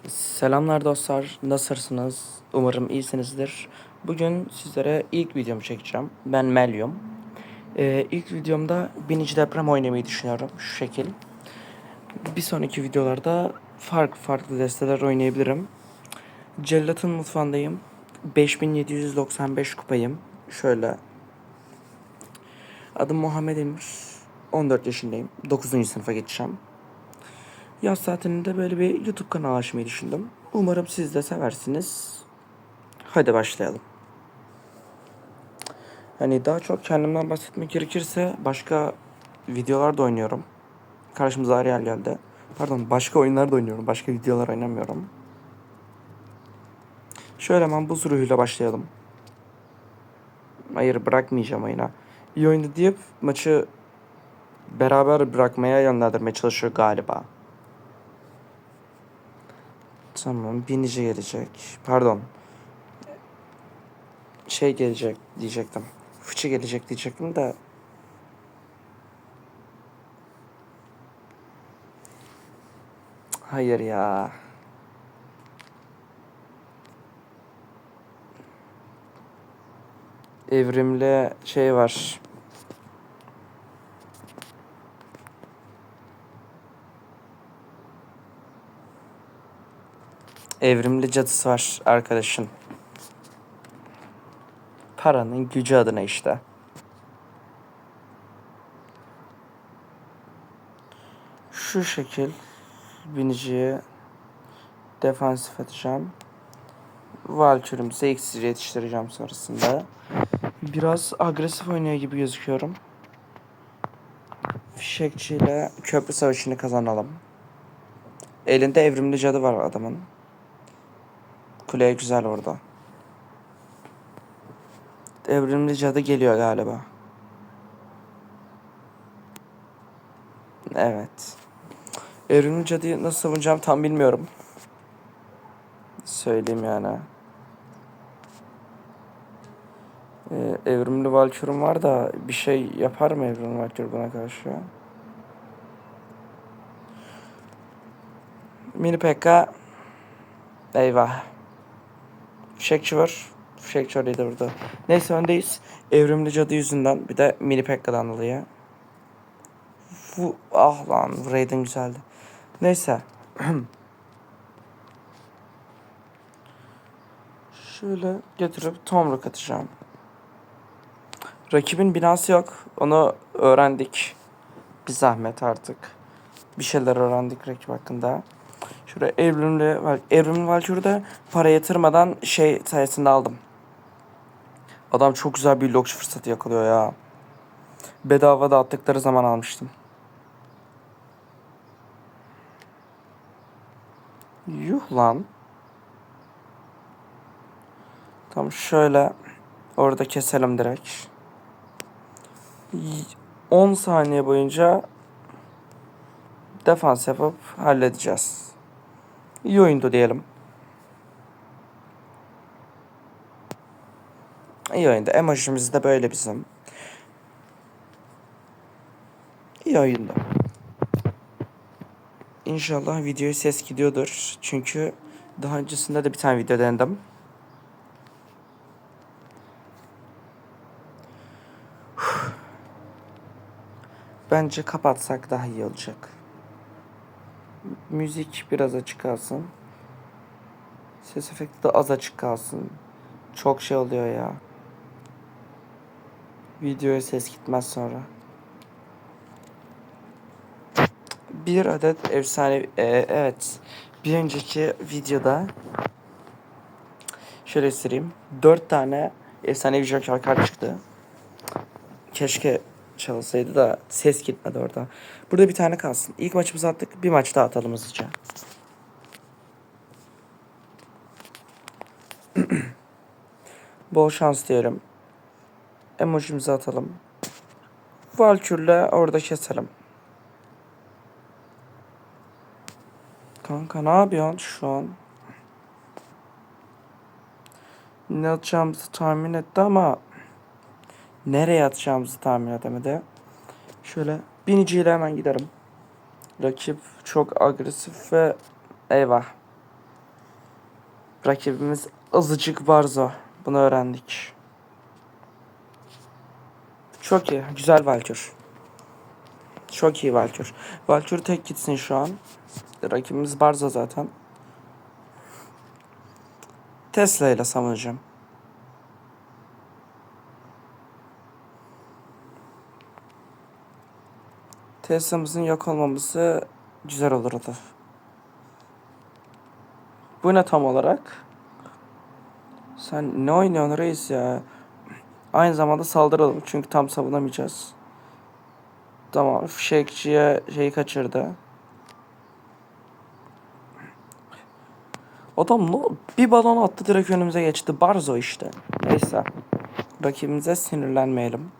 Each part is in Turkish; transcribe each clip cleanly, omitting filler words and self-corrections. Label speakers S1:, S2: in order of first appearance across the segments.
S1: Selamlar dostlar, nasılsınız? Umarım iyisinizdir. Bugün sizlere ilk videomu çekeceğim. Ben Melyum. İlk videomda binici deprem oynamayı düşünüyorum şu şekil. Bir sonraki videolarda farklı desteler oynayabilirim. Cellat'ın mutfağındayım. 5795 kupayım. Şöyle. Adım Muhammed Emir. 14 yaşındayım. 9. sınıfa geçeceğim. Yaz tatilinde böyle bir YouTube kanalı açmayı düşündüm. Umarım siz de seversiniz. Hadi başlayalım. Hani daha çok kendimden bahsetmek gerekirse başka videolar da oynuyorum. Karşımıza Ariel geldi. Pardon, başka oyunlar da oynuyorum. Başka videolar oynamıyorum. Şöyle hemen buz ruhuyla başlayalım. Hayır, bırakmayacağım oyuna. İyi oyundu deyip maçı beraber bırakmaya yönlendirmeye çalışıyor galiba. Tamam, binici gelecek. Pardon. Şey gelecek diyecektim. Fıçı gelecek diyecektim de. Hayır ya. Evrimli şey var. Evrimli cadısı var arkadaşın. Paranın gücü adına işte. Şu şekil biniciye defansif atacağım. Valkürümüze iksir yetiştireceğim sonrasında. Biraz agresif oynuyor gibi gözüküyorum. Fişekçiyle köprü savaşını kazanalım. Elinde evrimli cadı var adamın. Kuleye güzel orada. Evrimli cadı geliyor galiba. Evet. Evrimli cadıyı nasıl savunacağım tam bilmiyorum. Söyleyeyim yani. Evrimli Valkürüm var da bir şey yapar mı Evrimli Valkür buna karşı? Mini Pekka. Eyvah. Fişekçi var. Fişekçi orayı da vurdu. Neyse öndeyiz. Evrimli cadı yüzünden bir de Mini Pekka'dan dolayı. Ah lan, Raiden güzeldi. Neyse. Şöyle getirip tomruk atacağım. Rakibin binası yok. Onu öğrendik. Bir zahmet artık. Bir şeyler öğrendik rakip hakkında. Şuraya evrimli Valkyrie'de para yatırmadan şey sayesinde aldım. Adam çok güzel bir lokçu fırsatı yakalıyor ya. Bedava dağıttıkları zaman almıştım. Yuh lan. Tam şöyle orada keselim direkt. 10 saniye boyunca defans yapıp halledeceğiz. İyi oyundu diyelim. İyi oyundu. Emojimiz de böyle bizim. İyi oyundu. İnşallah videoya ses gidiyordur. Çünkü daha öncesinde de bir tane video denedim. Bence kapatsak daha iyi olacak. Müzik biraz açık kalsın. Ses efekti de az açık kalsın. Çok şey oluyor ya. Videoya ses gitmez sonra. Bir adet efsane... evet. Bir önceki videoda şöyle göstereyim. 4 tane efsanevi Joker kart çıktı. Keşke çalsaydı da ses gitmedi orada. Burada bir tane kalsın. İlk maçımızı attık. Bir maç daha atalım hızlıca. Bol şans diyelim. Emojimizi atalım. Valkür'le orada keselim. Kanka ne yapıyorsun şu an? Ne atacağımızı tahmin etti ama nereye atacağımızı tahmin edemedi. Şöyle biniciyle hemen giderim. Rakip çok agresif ve eyvah. Rakibimiz azıcık Barzo. Bunu öğrendik. Çok iyi. Güzel Valkür. Çok iyi Valkür. Valkür tek gitsin şu an. Rakibimiz Barzo zaten. Tesla ile savunacağım. Tesla'mızın yok olmaması güzel olurdu. Bu ne tam olarak? Sen ne oynuyorsun reis ya? Aynı zamanda saldıralım çünkü tam savunamayacağız. Tamam, fişekçiye şeyi kaçırdı. Adam bir balon attı, direkt önümüze geçti. Barzo işte. Neyse. Rakibimize sinirlenmeyelim.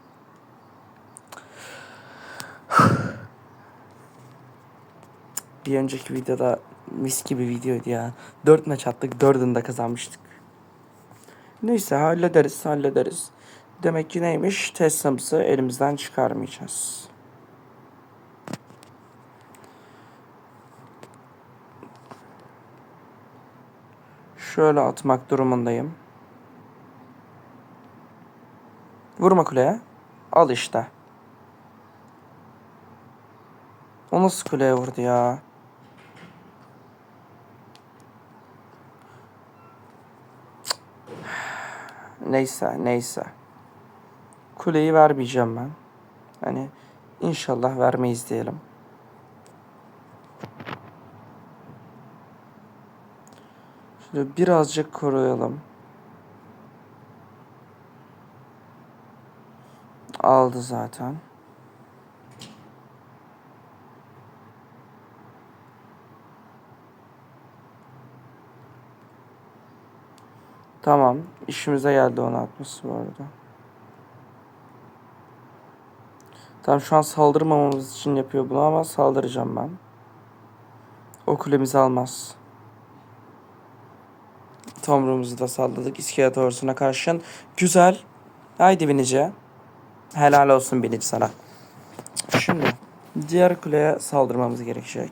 S1: Bir önceki videoda mis gibi videoydu ya. 4 maç attık, 4'ünü de kazanmıştık. Neyse, hallederiz. Demek ki neymiş? Tesla'mızı elimizden çıkarmayacağız. Şöyle atmak durumundayım. Vurma kuleye. Al işte. O nasıl kuleye vurdu ya? Neyse. Kuleyi vermeyeceğim ben. Hani inşallah vermeyiz diyelim. Şöyle birazcık koruyalım. Aldı zaten. Tamam. İşimize geldi onu atması bu arada. Tamam, şu an saldırmamamız için yapıyor bunu ama saldıracağım ben. O kulemizi almaz. Tomruğumuzu da salladık iskelet ordusuna karşın. Güzel. Haydi binici. Helal olsun binici sana. Şimdi diğer kuleye saldırmamız gerekecek.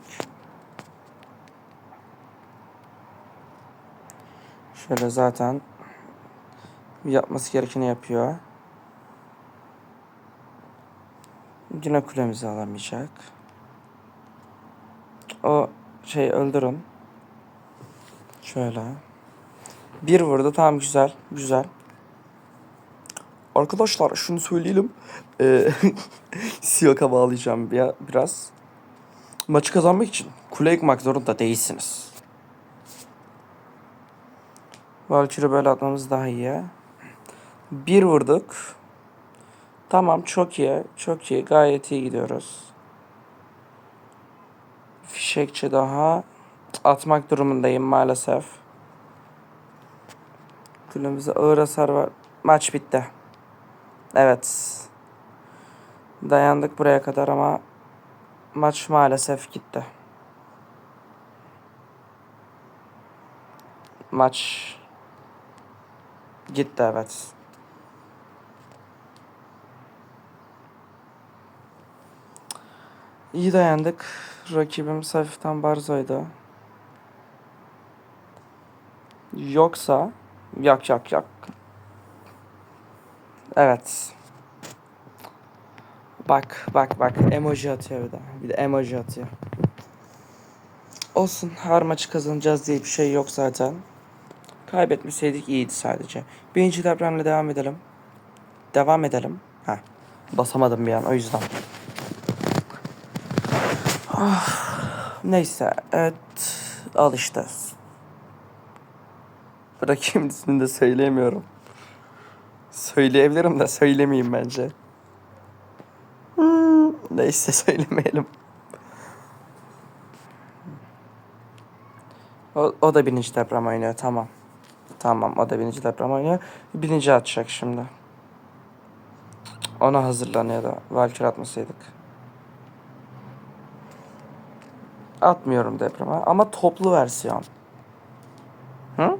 S1: Şöyle zaten yapması gerekeni yapıyor. Yine kulemizi alamayacak. O öldürün. Şöyle. Bir vurdu. Tamam, güzel. Arkadaşlar şunu söyleyelim. Siyak'a bağlayacağım biraz. Maçı kazanmak için kule yıkmak zorunda değilsiniz. Valkyrie'yi böyle atmamız daha iyi. Bir vurduk. Tamam, çok iyi. Gayet iyi gidiyoruz. Fişekçi daha atmak durumundayım maalesef. Kulemize ağır hasar var. Maç bitti. Evet. Dayandık buraya kadar ama maç maalesef gitti. Maç gitti, evet. İyi dayandık. Rakibimiz hafiften Barzo'ydu. Yoksa yok. Evet. Bak. Emoji atıyor bir de. Bir de emoji atıyor. Olsun. Her maçı kazanacağız diye bir şey yok zaten. Kaybetmeseydik iyiydi sadece. Birinci depremle devam edelim. Basamadım bir an, o yüzden. Neyse. Evet. Al işte. Rakibin ismini de söyleyemiyorum. Söyleyebilirim de söylemeyeyim bence. Neyse, söylemeyelim. O da birinci deprem oynuyor. Tamam, o da birinci deprem oynuyor. Birinci atacak şimdi. Ona hazırlanıyor da. Valkyrie atmasaydık. Atmıyorum depreme ama toplu versiyon. Hı?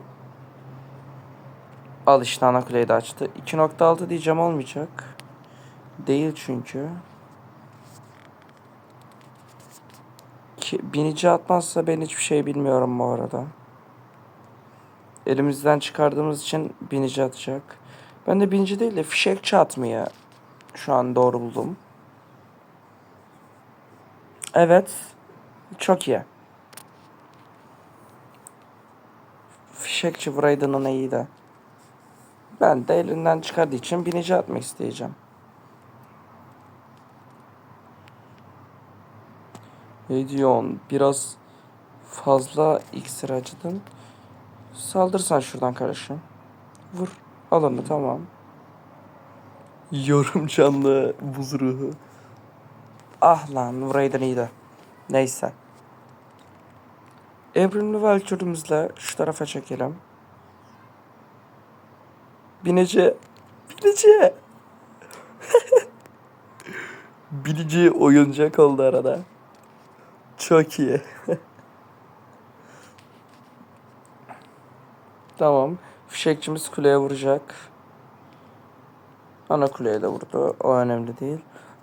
S1: Al işte, ana kuleyi de açtı. 2.6 diyeceğim, olmayacak. Değil çünkü. Binici atmazsa ben hiçbir şey bilmiyorum bu arada. elimizden çıkardığımız için binici atacak. Ben de binici değil de fişekçi atmayı şu an doğru buldum. Evet. Çok iyi. Fişekçi vuraydın ona iyi de. Ben de elinden çıkardığı için binici atmak isteyeceğim. Ne diyorsun? Biraz fazla iksir acıdın. Saldırsan şuradan kardeşim. Vur. Al onu tamam. Yorum canlı buz ruhu. Ah lan vuraydın iyiydi. Neyse. Evrimli Valkürümüzle şu tarafa çekelim. Binici. Binici. Binici oyuncak oldu arada. Çok iyi. Tamam. Fişekçimiz kuleye vuracak. Ana kuleye de vurdu. O önemli değil.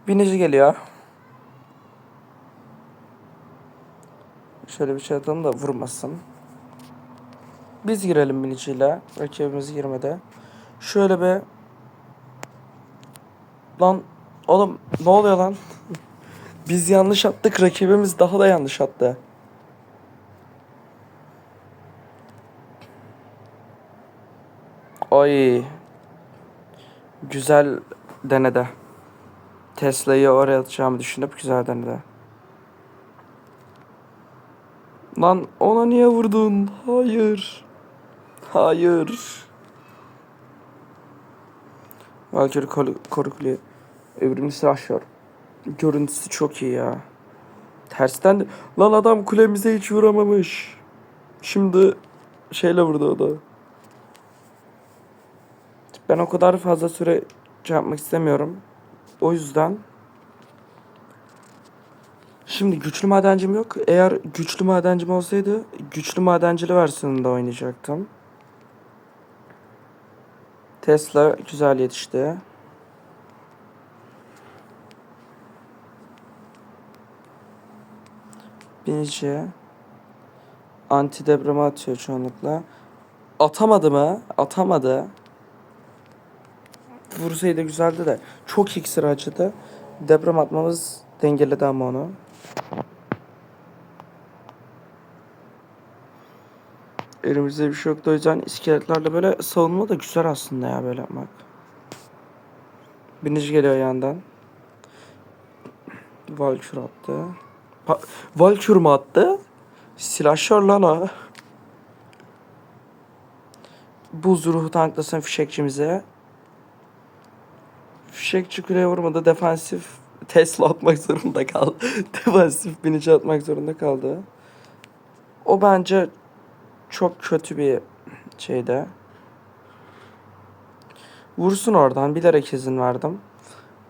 S1: Binici geliyor. Şöyle bir şey atalım da vurmasın. Biz girelim biniciyle. Rakibimiz girmedi. Şöyle bir... Lan oğlum ne oluyor lan? Biz yanlış attık. Rakibimiz daha da yanlış attı. Oy. Güzel denedi. Tesla'yı oraya atacağımı düşünüp güzel denedi. Lan ona niye vurdun? Hayır. Hayır. Valkyrie Koruklu evrimli silahşör. Görüntüsü çok iyi ya. Tersten de... Lan adam kulemize hiç vuramamış. Şimdi şeyle vurdu o da. Ben o kadar fazla süre şey yapmak istemiyorum. O yüzden... Şimdi güçlü madencim yok. Eğer güçlü madencim olsaydı güçlü madencili versiyonunda oynayacaktım. Tesla güzel yetişti. Binici anti depreme atıyor çoğunlukla. Atamadı mı? Atamadı. Vursaydı güzeldi de. Çok iksir acıdı. Deprem atmamız dengeledi ama onu. Elimizde bir şey yoktu o yüzden iskeletlerle böyle savunma da güzel aslında ya böyle yapmak. Binici geliyor yandan. Valkür attı. Valkür mü attı? Silahşör lan o. Buz ruhu tanklasın fişekçimize. Fişekçi kuleye vurmadı. Defansif Tesla atmak zorunda kaldı. Defansif binici atmak zorunda kaldı. O bence çok kötü bir şeyde. Vursun oradan. Bilerek izin verdim.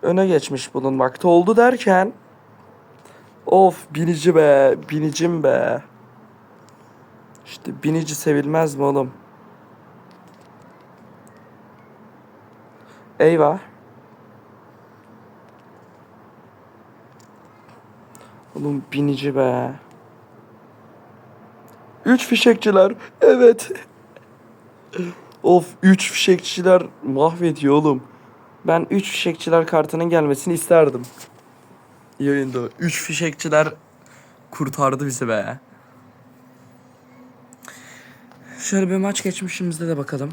S1: Öne geçmiş bulunmakta oldu derken. Of binici be. Binicim be. İşte binici sevilmez mi oğlum? Eyvah. Oğlum binici be. 3 fişekçiler. Evet. Of 3 fişekçiler mahvediyor oğlum. Ben 3 fişekçiler kartının gelmesini isterdim. Yayında 3 fişekçiler kurtardı bizi be. Şöyle bir maç geçmişimizde de bakalım.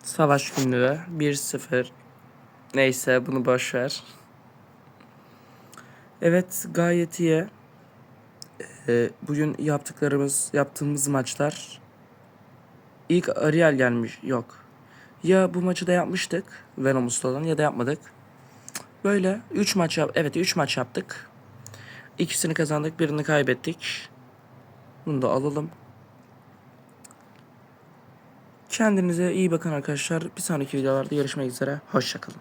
S1: Savaş günlüğü 1-0. Neyse bunu boş ver. Evet gayet iyi. Bugün yaptığımız maçlar ilk Ariel gelmiş. Yok. Ya bu maçı da yapmıştık. Venom Usta'dan ya da yapmadık. Böyle 3 maç evet 3 maç yaptık. İkisini kazandık, birini kaybettik. Bunu da alalım. Kendinize iyi bakın arkadaşlar. Bir sonraki videolarda görüşmek üzere. Hoşça kalın.